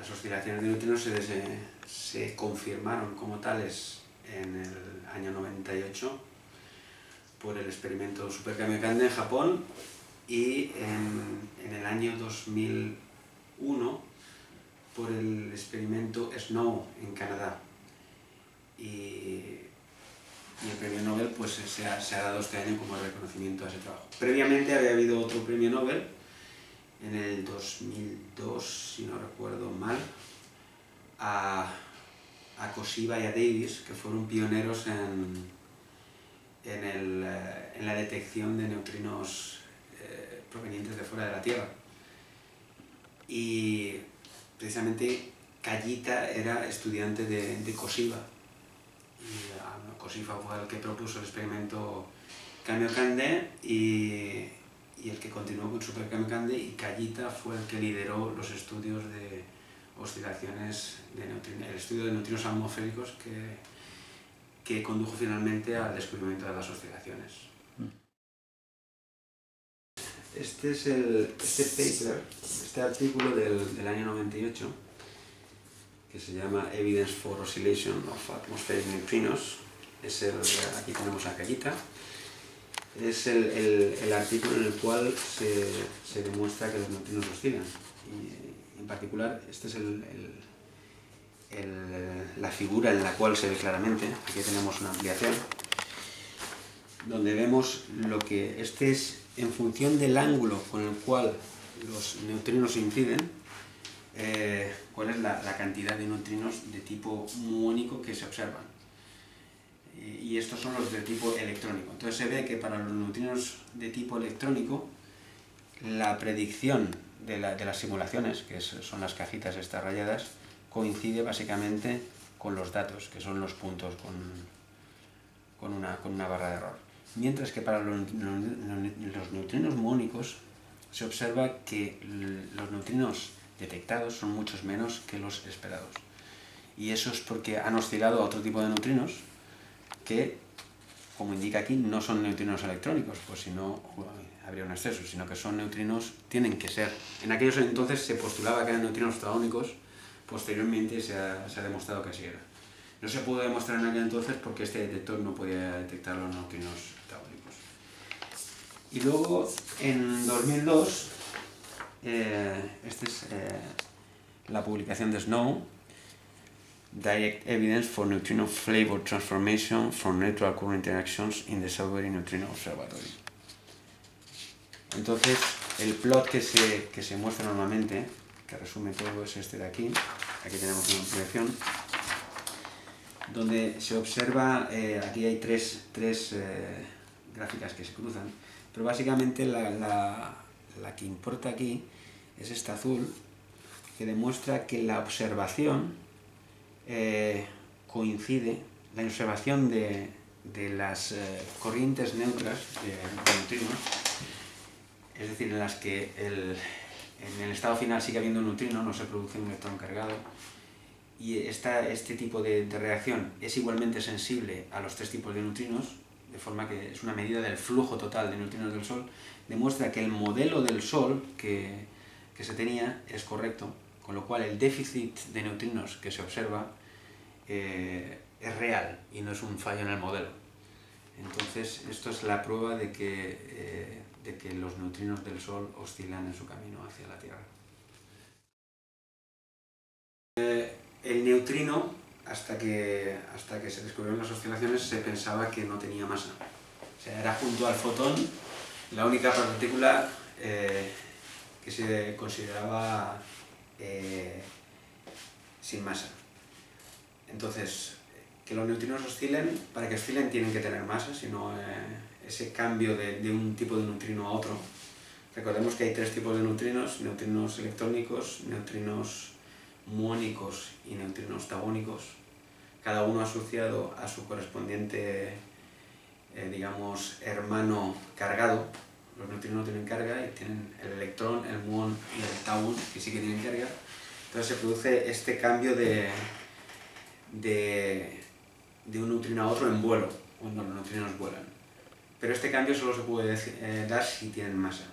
Las oscilaciones de neutrinos se confirmaron como tales en el año 98 por el experimento Super Kamiokande en Japón y en el año 2001 por el experimento SNOW en Canadá. Y el premio Nobel pues, se ha dado este año como reconocimiento a ese trabajo. Previamente había habido otro premio Nobel en el 2002, si no recuerdo mal, a Koshiba y a Davis, que fueron pioneros en la detección de neutrinos provenientes de fuera de la Tierra. Y precisamente Kajita era estudiante de Koshiba. Y Koshiba fue el que propuso el experimento Kamiokande y el que continuó con Super Kamiokande, y Kajita fue el que lideró los estudios de oscilaciones de neutrinos, el estudio de neutrinos atmosféricos que condujo finalmente al descubrimiento de las oscilaciones. Este artículo del año 98, que se llama Evidence for Oscillation of Atmospheric Neutrinos, aquí tenemos a Kajita. Es el artículo en el cual se demuestra que los neutrinos oscilan. Y en particular, esta es la figura en la cual se ve claramente. Aquí tenemos una ampliación, donde vemos lo que es en función del ángulo con el cual los neutrinos inciden, cuál es la cantidad de neutrinos de tipo muónico que se observan. Y estos son los de tipo electrónico. Entonces se ve que para los neutrinos de tipo electrónico, la predicción de las simulaciones, que son las cajitas estas rayadas, coincide básicamente con los datos, que son los puntos con una barra de error. Mientras que para los neutrinos muónicos se observa que los neutrinos detectados son muchos menos que los esperados. Y eso es porque han oscilado a otro tipo de neutrinos que, como indica aquí, no son neutrinos electrónicos, pues si no habría un exceso, sino que son neutrinos, tienen que ser. En aquellos entonces se postulaba que eran neutrinos tautónicos, posteriormente se ha demostrado que así era. No se pudo demostrar en aquel entonces porque este detector no podía detectar los neutrinos tautónicos. Y luego, en 2002, esta es la publicación de SNOW, Direct Evidence for Neutrino Flavor Transformation from Neutral Current Interactions in the Sudbury Neutrino Observatory. Entonces, el plot que se muestra normalmente, que resume todo, es este de aquí. Aquí tenemos una ampliación, donde se observa, aquí hay tres gráficas que se cruzan, pero básicamente la que importa aquí es esta azul, que demuestra que la observación coincide, la observación de las corrientes neutras de neutrinos, es decir, en las que en el estado final sigue habiendo un neutrino, no se produce un electrón cargado, y este tipo de reacción es igualmente sensible a los tres tipos de neutrinos, de forma que es una medida del flujo total de neutrinos del Sol, demuestra que el modelo del Sol que se tenía es correcto, con lo cual el déficit de neutrinos que se observa es real y no es un fallo en el modelo. Entonces, esto es la prueba de que los neutrinos del Sol oscilan en su camino hacia la Tierra. El neutrino, hasta que se descubrieron las oscilaciones, se pensaba que no tenía masa. O sea, era junto al fotón la única partícula que se consideraba sin masa. Entonces, que los neutrinos oscilen, para que oscilen tienen que tener masa, sino ese cambio de un tipo de neutrino a otro. Recordemos que hay tres tipos de neutrinos: neutrinos electrónicos, neutrinos muónicos y neutrinos tautónicos, cada uno asociado a su correspondiente, digamos, hermano cargado. Los neutrinos no tienen carga y tienen el electrón, el muón y el tauón, que sí que tienen carga. Entonces se produce este cambio de un neutrino a otro en vuelo, cuando los neutrinos vuelan. Pero este cambio solo se puede dar si tienen masa.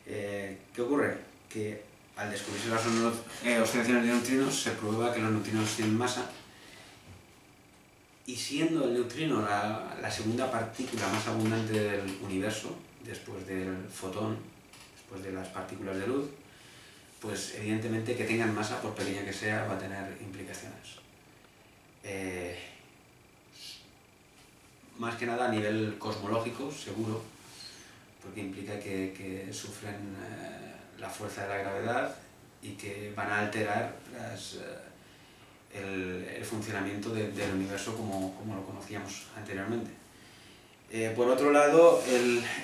¿Qué ocurre? Que al descubrirse las oscilaciones de neutrinos, se prueba que los neutrinos tienen masa, y siendo el neutrino la segunda partícula más abundante del universo, después del fotón, después de las partículas de luz, pues evidentemente que tengan masa, por pequeña que sea, va a tener implicaciones. Más que nada a nivel cosmológico, seguro, porque implica que sufren la fuerza de la gravedad y que van a alterar el funcionamiento del universo como lo conocíamos anteriormente. Por otro lado,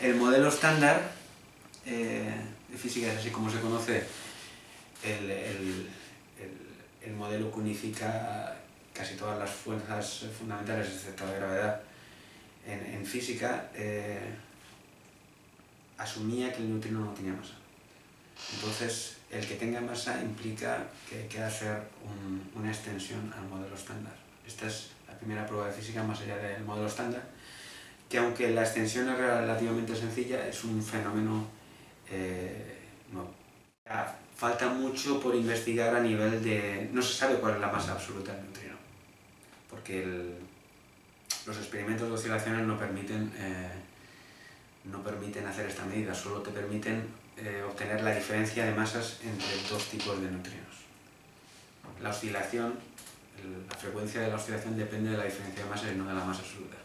el modelo estándar de física es así como se conoce el modelo que unifica casi todas las fuerzas fundamentales, excepto la gravedad, en física, asumía que el neutrino no tenía masa. Entonces, el que tenga masa implica que hay que hacer una extensión al modelo estándar. Esta es la primera prueba de física más allá del modelo estándar, que aunque la extensión es relativamente sencilla, es un fenómeno nuevo. Falta mucho por investigar a nivel de... No se sabe cuál es la masa absoluta del neutrino, porque los experimentos de oscilaciones no permiten hacer esta medida, solo te permiten obtener la diferencia de masas entre dos tipos de neutrinos. La oscilación, la frecuencia de la oscilación depende de la diferencia de masas y no de la masa absoluta.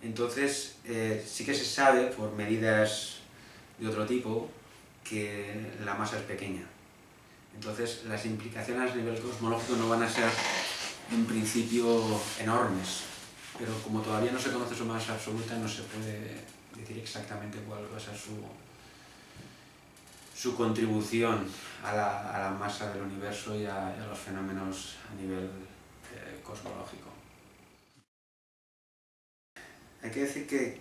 Entonces, sí que se sabe, por medidas de otro tipo, que la masa es pequeña. Entonces, las implicaciones a nivel cosmológico no van a ser, en principio, enormes. Pero como todavía no se conoce su masa absoluta, no se puede decir exactamente cuál va a ser su contribución a la masa del universo y a los fenómenos a nivel cosmológico. Hay que decir que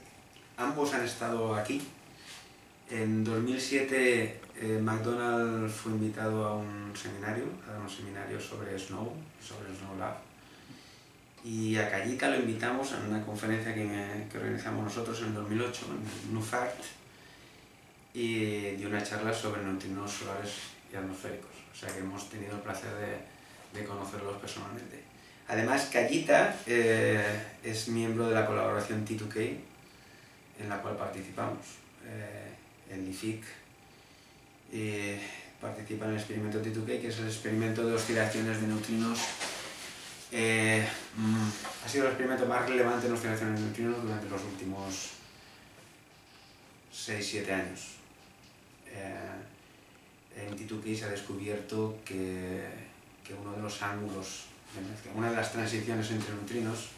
ambos han estado aquí. En 2007 McDonald fue invitado a un seminario, sobre Snow, sobre Snow Lab. Y a Kajita lo invitamos a una conferencia que organizamos nosotros en 2008, en NUFACT, y dio una charla sobre neutrinos solares y atmosféricos. O sea que hemos tenido el placer de conocerlos personalmente. Además, Kajita es miembro de la colaboración T2K, en la cual participamos. El IFIC participa en el experimento T2K, que es el experimento de oscilaciones de neutrinos. Ha sido el experimento más relevante en oscilaciones de neutrinos durante los últimos 6-7 años. En T2K se ha descubierto que uno de los ángulos, una de las transiciones entre neutrinos,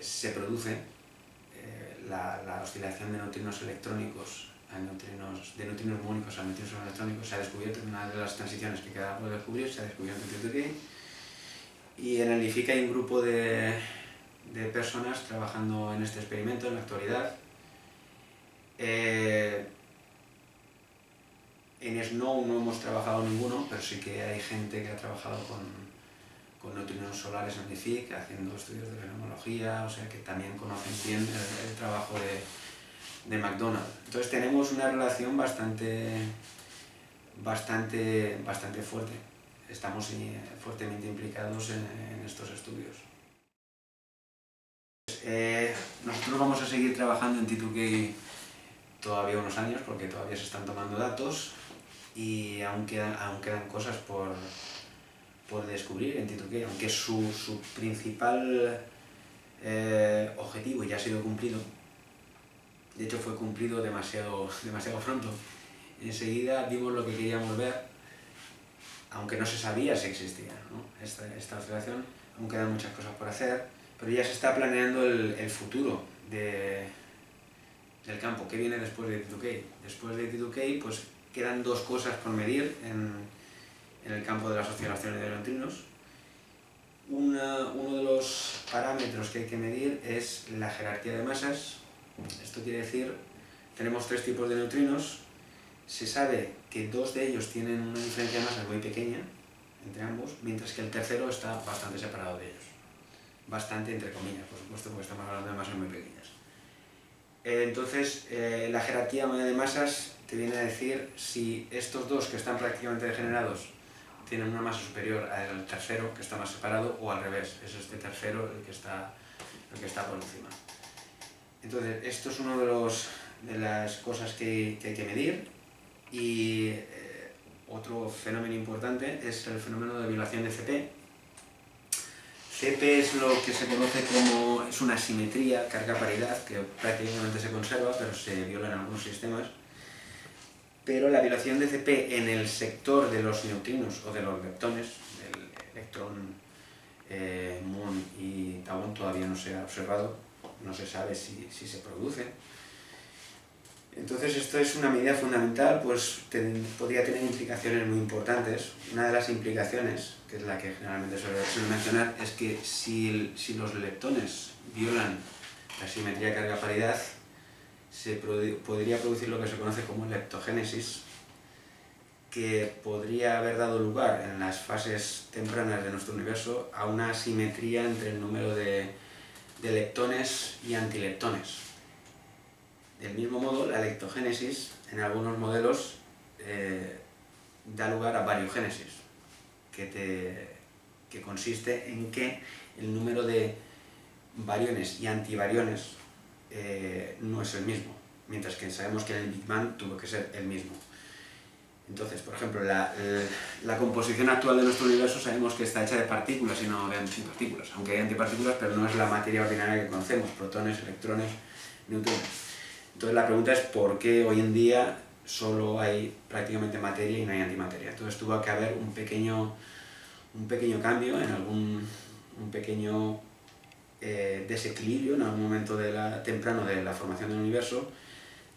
se produce la oscilación de neutrinos electrónicos de neutrinos muónicos a neutrinos electrónicos. Se ha descubierto en una de las transiciones que queda por descubrir, se ha descubierto en T2K. Y en el IFIC hay un grupo de personas trabajando en este experimento en la actualidad. En SNOW no hemos trabajado ninguno, pero sí que hay gente que ha trabajado con neutrinos solares en el IFIC, haciendo estudios de fenomenología, o sea que también conocen bien el trabajo de McDonald. Entonces tenemos una relación bastante fuerte. Estamos fuertemente implicados en estos estudios. Nosotros vamos a seguir trabajando en T2K todavía unos años, porque todavía se están tomando datos y aún quedan cosas por descubrir en T2K, aunque su principal objetivo ya ha sido cumplido. De hecho fue cumplido demasiado pronto. Enseguida vimos lo que queríamos ver, aunque no se sabía si existía, ¿no? esta oscilación. Aún quedan muchas cosas por hacer, pero ya se está planeando el futuro del campo. ¿Qué viene después de T2K? Después de T2K pues quedan dos cosas por medir en el campo de las oscilaciones de neutrinos. Uno de los parámetros que hay que medir es la jerarquía de masas. Esto quiere decir, tenemos tres tipos de neutrinos. Se sabe que dos de ellos tienen una diferencia de masas muy pequeña entre ambos, mientras que el tercero está bastante separado de ellos. Bastante entre comillas, por supuesto, porque estamos hablando de masas muy pequeñas. Entonces, la jerarquía de masas te viene a decir si estos dos que están prácticamente degenerados tienen una masa superior al tercero, que está más separado, o al revés, es este tercero el que está por encima. Entonces, esto es una de las cosas que hay que medir. Y otro fenómeno importante es el fenómeno de violación de CP. CP es lo que se conoce como, es una simetría, carga-paridad, que prácticamente se conserva, pero se viola en algunos sistemas. Pero la violación de CP en el sector de los neutrinos o de los leptones, el electrón, muón y tauón, todavía no se ha observado, no se sabe si se produce. Entonces esto es una medida fundamental, pues podría tener implicaciones muy importantes. Una de las implicaciones, que es la que generalmente suelo mencionar, es que si los leptones violan la simetría carga-paridad, podría producir lo que se conoce como leptogénesis, que podría haber dado lugar en las fases tempranas de nuestro universo a una asimetría entre el número de leptones y antileptones. Del mismo modo, la leptogénesis en algunos modelos da lugar a variogénesis, que consiste en que el número de variones y antivariones no es el mismo, mientras que sabemos que en el Big Bang tuvo que ser el mismo. Entonces, por ejemplo, la composición actual de nuestro universo sabemos que está hecha de partículas y no de antipartículas, aunque hay antipartículas, pero no es la materia ordinaria que conocemos, protones, electrones, neutrones. Entonces la pregunta es por qué hoy en día solo hay prácticamente materia y no hay antimateria. Entonces tuvo que haber un pequeño cambio, un pequeño desequilibrio en algún momento temprano de la formación del universo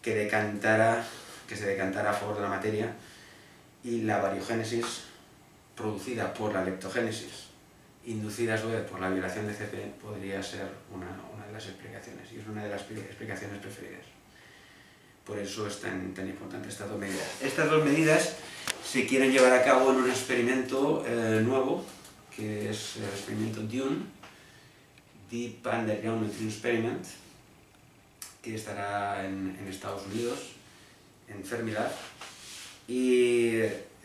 que se decantara a favor de la materia, y la variogénesis producida por la leptogénesis, inducida a su vez por la violación de CP, podría ser una de las explicaciones, y es una de las explicaciones preferidas. Por eso es tan importante estas dos medidas. Estas dos medidas se quieren llevar a cabo en un experimento nuevo, que es el experimento DUNE, Deep Underground Neutrino Experiment, que estará en Estados Unidos, en Fermilab, y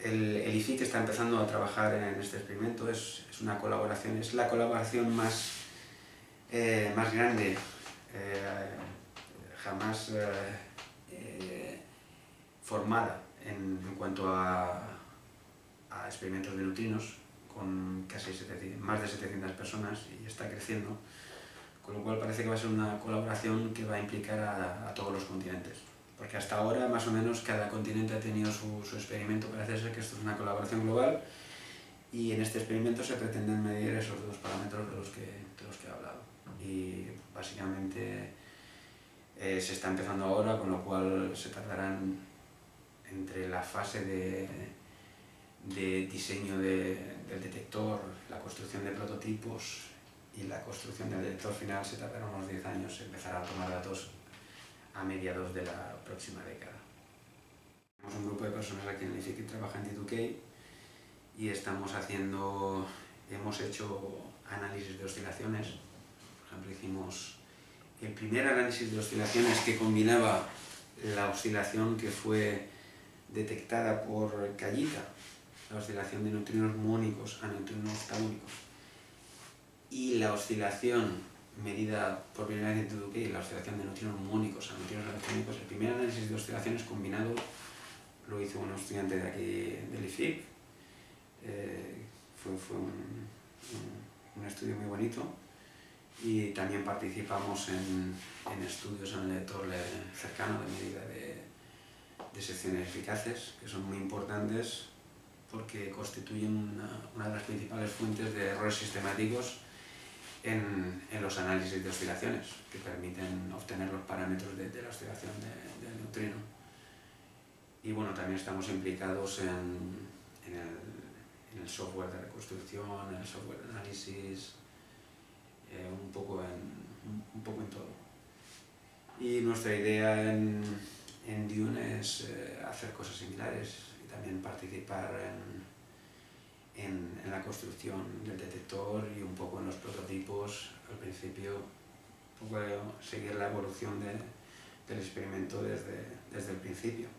el IFIC está empezando a trabajar en este experimento. Es una colaboración, es la colaboración más grande jamás formada en cuanto a experimentos de neutrinos, con casi más de 700 personas, y está creciendo, con lo cual parece que va a ser una colaboración que va a implicar a todos los continentes. Porque hasta ahora, más o menos, cada continente ha tenido su experimento. Parece ser que esto es una colaboración global, y en este experimento se pretenden medir esos dos parámetros de los que he hablado. Y básicamente se está empezando ahora, con lo cual se tardarán entre la fase de diseño del detector, la construcción de prototipos y la construcción del detector final, se tardará unos 10 años. Se empezará a tomar datos a mediados de la próxima década. Tenemos un grupo de personas aquí en el IFIC que trabaja en T2K, y hemos hecho análisis de oscilaciones. Por ejemplo, hicimos el primer análisis de oscilaciones que combinaba la oscilación que fue detectada por Kajita, la oscilación de neutrinos muónicos a neutrinos taúnicos, y la oscilación medida por primera vez en T2K, la oscilación de neutrinos muónicos a neutrinos electrónicos. El primer análisis de oscilaciones combinado lo hizo un estudiante de aquí del IFIC. Fue un estudio muy bonito, y también participamos en estudios en el lector cercano de medida de secciones eficaces, que son muy importantes porque constituyen una de las principales fuentes de errores sistemáticos en los análisis de oscilaciones, que permiten obtener los parámetros de la oscilación del neutrino. Y bueno, también estamos implicados en el software de reconstrucción, en el software de análisis, un poco en todo. Y nuestra idea en DUNE es hacer cosas similares, y también participar en la construcción del detector y un poco en los prototipos al principio, un poco seguir la evolución del experimento desde el principio.